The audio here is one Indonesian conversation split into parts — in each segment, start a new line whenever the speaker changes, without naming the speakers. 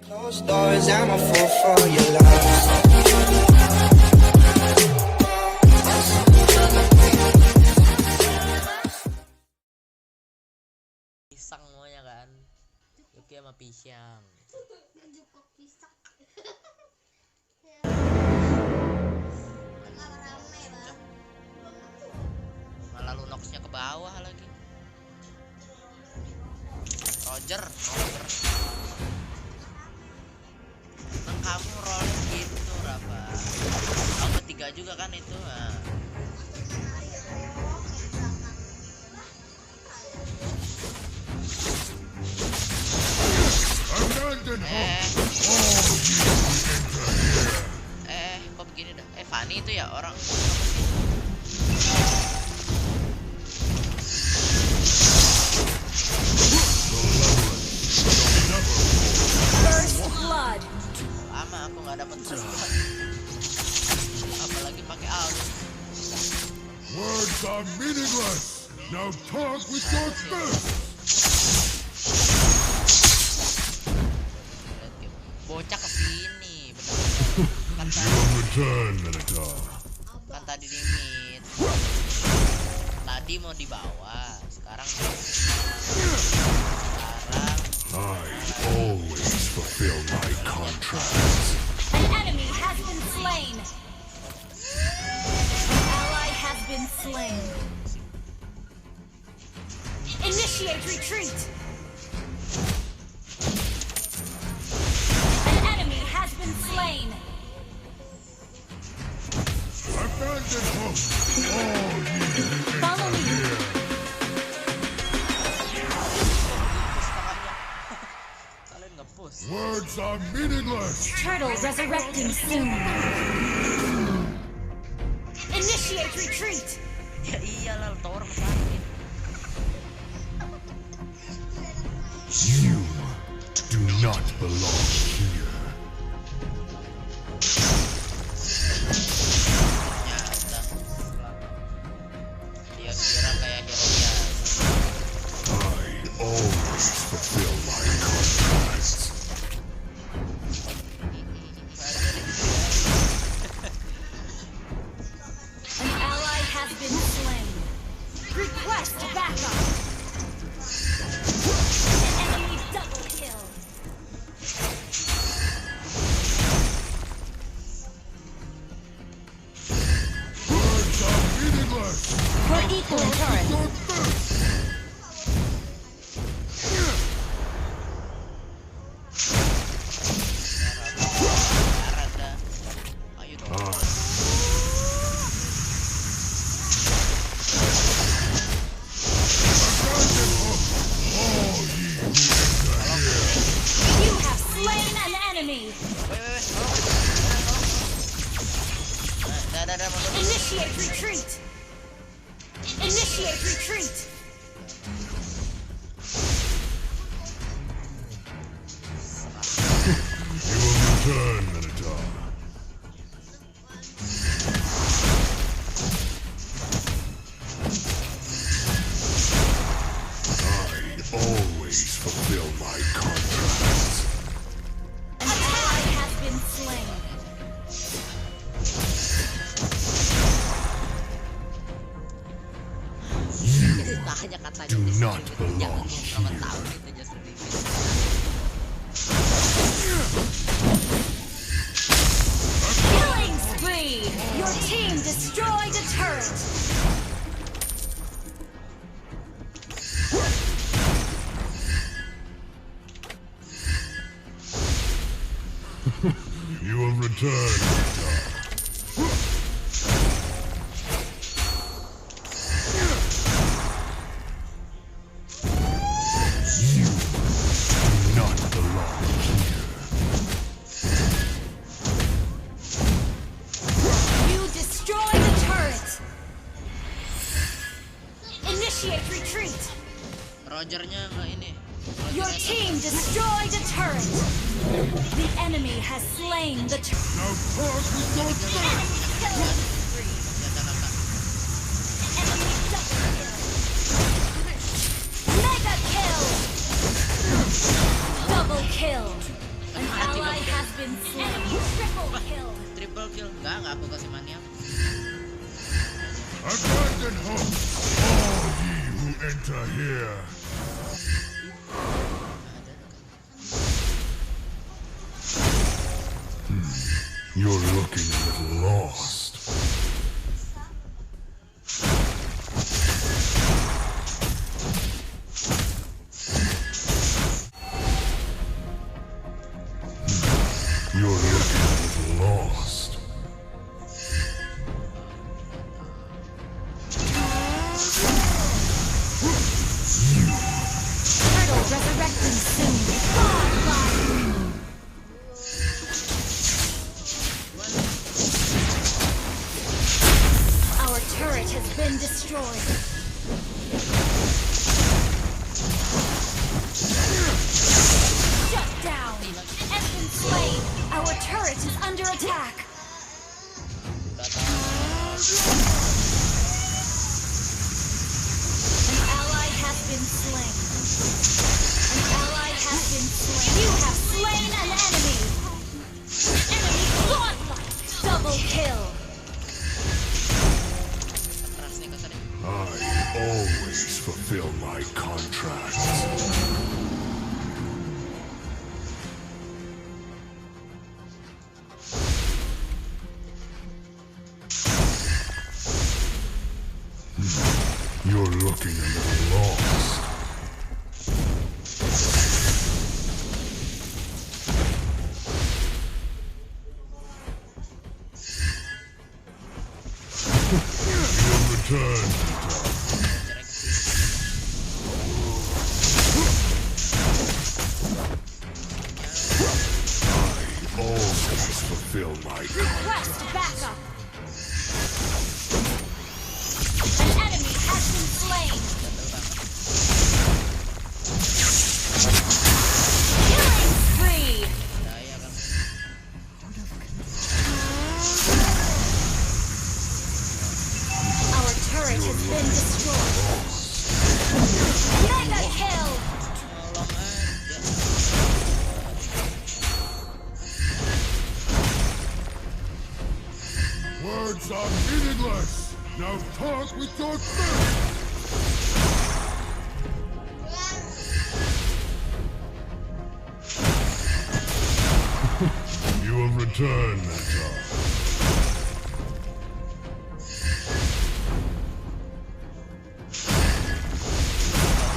Closed doors, I'm a fool for your love.
Pisang semuanya kan. Yuki sama pisang. Malah Lunoxnya ke bawah lagi. Roger. Emang kamu roller gitu, Rafa? Kamu bertiga juga kan itu? Nah. Kok begini dah? Fanny itu ya orang. Lama aku nggak dapat first blood. Apalagi pakai alt.
Words are meaningless. Now talk with your fists.
Bocah kesini, benar. Kan tadi limit. Tadi mau dibawa, sekarang.
I always fulfill my contracts.
An enemy has been slain. An ally has been slain. Initiate retreat. An enemy has been slain.
Abandon hope. All ye who
Follow
enter
me.
here.
Kalian nge-push.
Words are meaningless.
Turtle resurrecting soon. Initiate retreat.
Ya iyalah, tower pesawat.
You do not belong here.
Ternyata dia kira kayak hero biasa.
I always fulfill my contracts.
An ally has been slain. Request backup. An enemy double kill.
Words are meaningless.
We're equal in turret.
Your fists.
Rada. Ayo dong.
Abandon hope. All ye who enter here.
You have slain an enemy.
Dah, mundur.
Initiate retreat. Initiate retreat.
You will return, Minotaur. I always fulfill my contracts.
An ally has been slain.
You
Hanya katanya
do
Justin
not
Bieber.
belong
Jangan berapa
here.
tahun itu Justin Bieber.
Killing spree. Your team destroyed a turret.
You will return, Minotaur. You do not belong here.
You destroyed the turret. Initiate retreat.
Rogernya nggak ini.
Your team destroyed a turret. The enemy has slain the turret.
Now talk with your fists.
Killing spree. Enemy double kill. Mega kill. Double kill. An ally has been slain. Triple kill.
Triple kill. Enggak aku kasih maniak.
Abandon hope, all ye who enter here. You're looking a little lost. You're looking a little lost.
Turtle resurrecting soon. Godlike. Our turret has been destroyed. Shut down. Has been slain. Our turret is under attack. An ally has been slain. An ally has been slain. You have slain an enemy. Enemy godlike. Double kill.
Keras nih kasarnya.
I always fulfill my contracts. You're looking a little lost. You'll return. I always fulfill my contracts.
Request backup. An enemy has been slain. Killing spree.
Daya kan.
Our turret has been destroyed. Mega kill.
Tolong aja.
Words are meaningless. Now talk with your fist. You will return, Meta.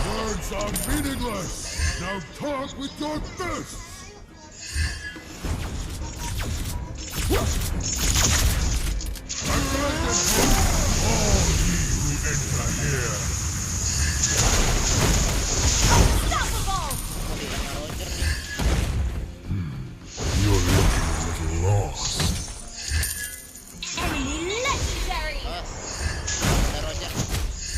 Words are meaningless. Now talk with your fists. Abandon hope, all ye who enter here.
Unstoppable.
Roger nih.
You're looking a little lost.
Enemy legendary.
Awas. Ada Roger.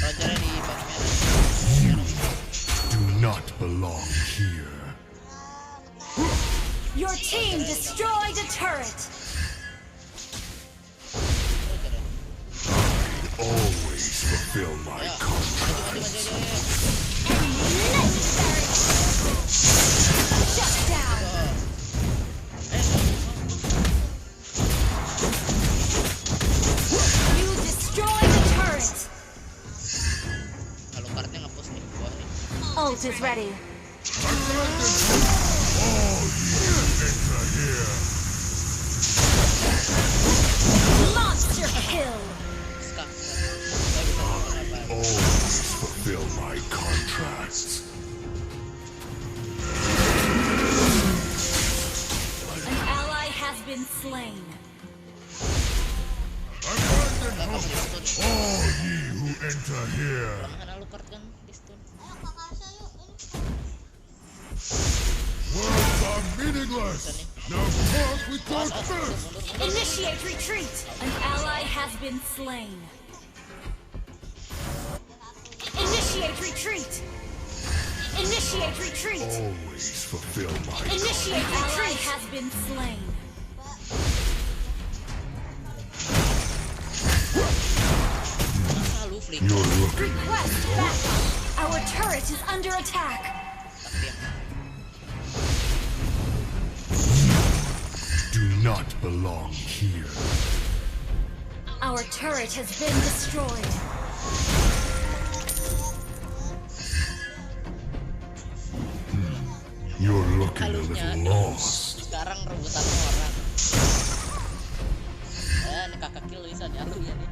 Rogernya di bawah merah.
Do not belong here.
Your team destroyed a turret.
Roger ya.
Always fulfill my
Ayo.
contracts.
Enemy legendary. Shut down. You destroyed a turret.
Kalau kartnya nge-push nih bawah nih.
Ult is ready.
Abandon hope, all ye who enter here.
Monster kill.
Skak. Gak bisa apa-apa.
Always fulfill my contracts.
An ally has been slain.
Abandon
Gak kamu
hope,
di stun.
all ye who enter here.
Kan Alucard kan di stun.
Words are meaningless. Now talk with your fists.
Initiate retreat. An ally has been slain. Initiate retreat. Initiate retreat.
Always fulfill my
Initiate retreat. Ally has been slain.
Masa lu flick?
You're looking.
Request backup. Our turret is under attack.
Tapi ya.
not belong here.
Our turret has been destroyed.
You're looking a
Alunya
little lost.
sekarang rebutan orang. Ini kakak kill bisa nih alunya nih.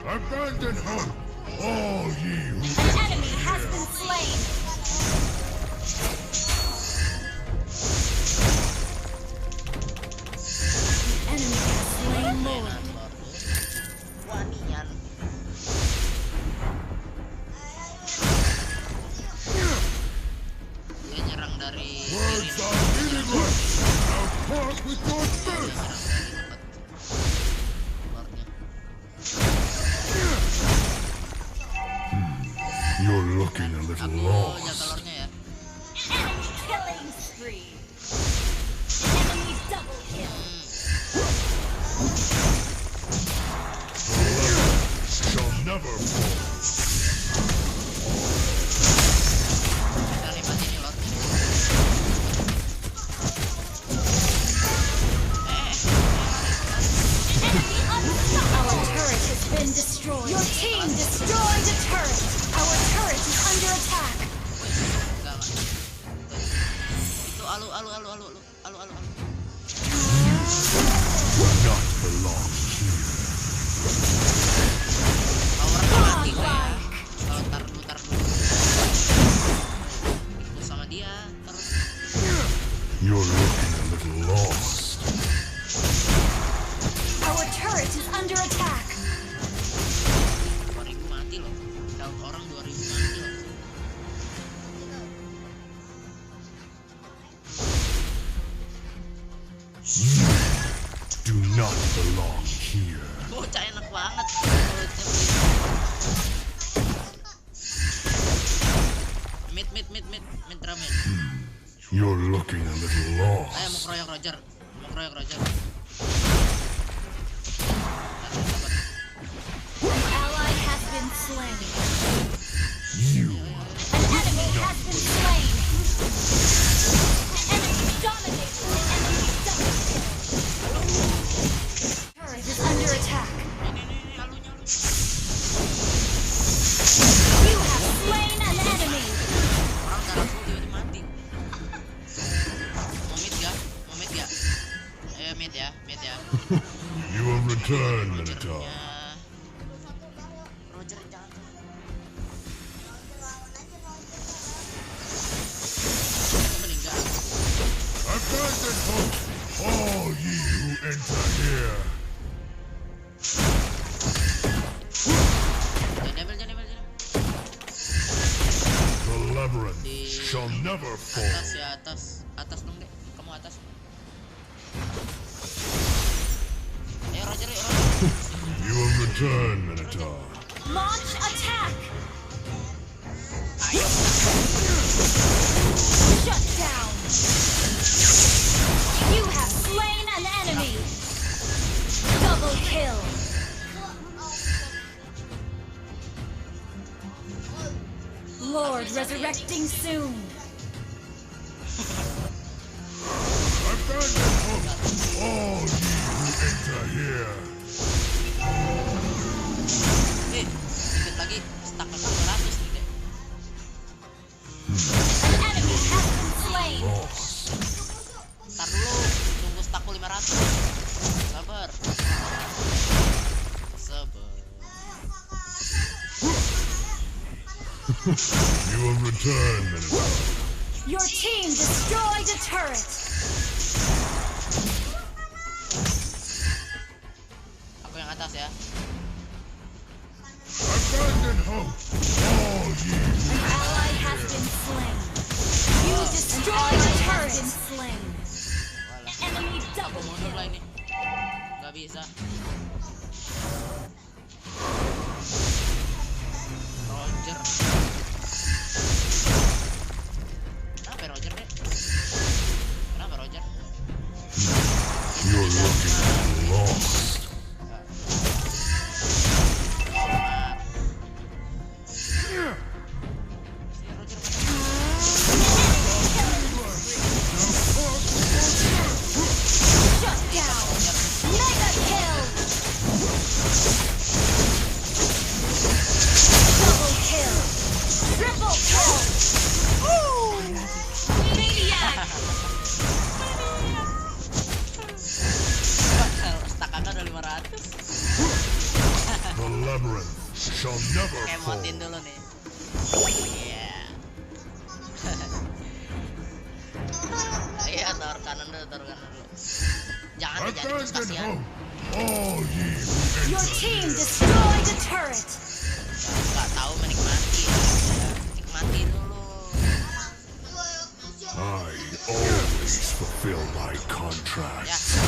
Abandon hope, all ye who
An enemy has been slain. The enemy has slain Lord.
Wanian. Dia nyerang dari
words
kiri.
are meaningless. Now talk with your
Dia
fist.
nyerang dari tempat Lordnya.
You're looking a little
Aku jaga
lost.
Lordnya ya.
Enemy killing spree. Enemy double kill.
Shall never fall.
Kita lipat ini Lord.
Enemy unstoppable. Our turret has been destroyed. Your team destroyed a turret. Our turret is under attack.
Enggak. Itu alu.
Do not belong here.
Powernya mati gue ya. Kalau tar dulu. Itu sama dia terus.
You're looking a little lost.
Our turret is under attack.
2000 mati loh. Health orang 2000 mati loh.
Do not belong here.
Bocah enak banget. Mid ramen.
You're looking a little
Ayo mau
lost.
keroyok Roger.
An ally has been slain.
You
An enemy has been slain. Enemy dominated. Enemy double kill. Turret is under attack.
Ini alunya.
You have slain an enemy.
Orang darah full tiba-tiba mati. Mau mid ya? Mid ya.
you will return, Minotaur.
Ya. Roger jangan. Meninggal.
Abandon hope, all ye who enter here.
Jangan ambil.
The labyrinth shall never fall.
Atas dong deh. Kamu atas. Ayo Roger.
You will return, Minotaur.
Launch attack. Shut down. You have slain an enemy. Double kill. Lord resurrecting soon.
Abandon hope, all ye who enter here.
Dikit lagi stuck ke 200 nih deh.
An enemy has been slain.
Lost.
Ntar dulu, tunggu stackku 500. Sabar.
You will return, Minotaur.
Your team destroyed a turret.
Aku yang atas ya.
Abandon hope, all ye who
An ally has been slain. You destroyed a turret. Slain. Enemy double
Mundur lah
kill.
ini. Gak bisa. Roger. Kenapa Roger deh? Kenapa Roger?
You're looking lost.
Si Roger mana? taruh kanan dulu. Jangan deh, jangan
Abandon
kasihan.
hope, all ye who
Your
enter
team
here.
destroyed a turret.
Nggak tahu menikmati ya. Nikmati dulu.
I always fulfill my
Ya.
contracts.